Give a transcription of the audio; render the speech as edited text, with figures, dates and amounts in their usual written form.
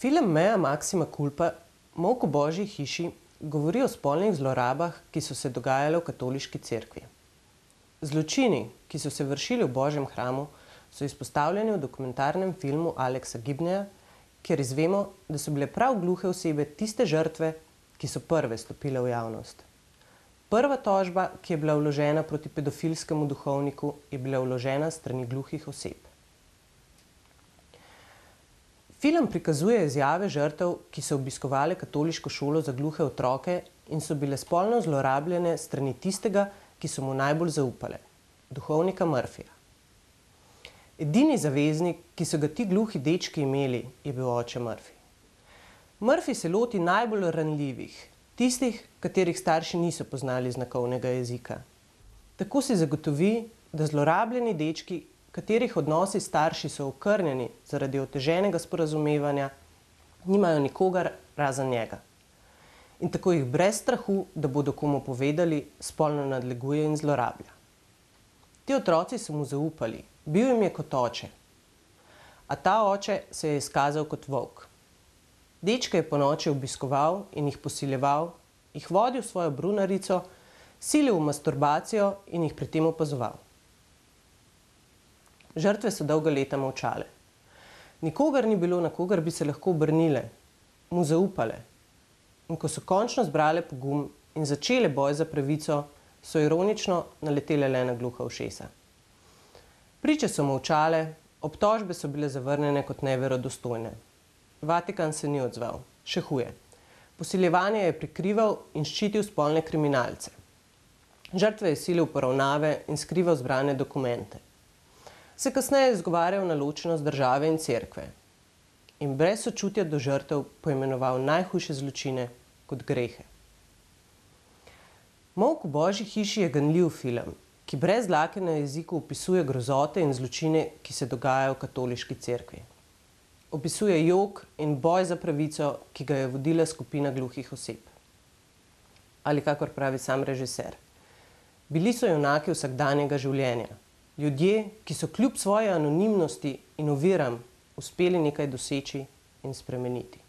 Film Mea Maxima Culpa, Molk v Božji hiši, govori o spolnih zlorabah, ki so se dogajale v katoliški cerkvi. Zločini, ki so se vršili v Božjem hramu, so izpostavljeni v dokumentarnem filmu Alexa Gibneja, kjer izvemo, da so bile prav gluhe osebe tiste žrtve, ki so prve stopile v javnost. Prva tožba, ki je bila vložena proti pedofilskemu duhovniku, je bila vložena s strani gluhih oseb. Film prikazuje izjave žrtev, ki so obiskovale katoliško šolo za gluhe otroke in so bile spolno zlorabljene s strani tistega, ki so mu najbolj zaupale, duhovnika Murphyja. Edini zaveznik, ki so ga ti gluhi dečki imeli, je bil oče Murphy. Murphy se loti najbolj ranljivih, tistih, katerih starši niso poznali znakovnega jezika. Tako si zagotovi, da zlorabljeni dečki, katerih odnosi s starši so okrnjeni zaradi oteženega sporazumevanja, nimajo nikogar razen njega. In tako jih brez strahu, da bodo komu povedali, spolno nadleguje in zlorablja. Ti otroci so mu zaupali, bil jim je kot oče. A ta oče se je izkazal kot volk. Dečke je ponoči obiskoval in jih posiljeval, jih vodil v svojo brunarico, silil v masturbacijo in jih pri tem opazoval. Žrtve so dolga leta molčale. Nikogar ni bilo, na kogar bi se lahko obrnile, mu zaupale. In ko so končno zbrale pogum in začele boj za pravico, so ironično naletele le na gluha ušesa. Priče so molčale, obtožbe so bile zavrnjene kot neverodostojne. Vatikan se ni odzval, še huje. Posiljevanje je prikrival in ščitil spolne kriminalce. Žrtve je silil v poravnave in skrival zbrane dokumente. Se kasneje izgovarjal na ločenost države in cerkve in brez sočutja do žrtev poimenoval najhujše zločine kot grehe. Molk v Božji hiši je ganljiv film, ki brez dlake na jeziku opisuje grozote in zločine, ki se dogajajo v katoliški cerkvi. Opisuje jok in boj za pravico, ki ga je vodila skupina gluhih oseb. Ali kakor pravi sam režiser, bili so junaki vsakdanjega življenja. Ljudje, ki so kljub svoji anonimnosti in oviram uspeli nekaj doseči in spremeniti.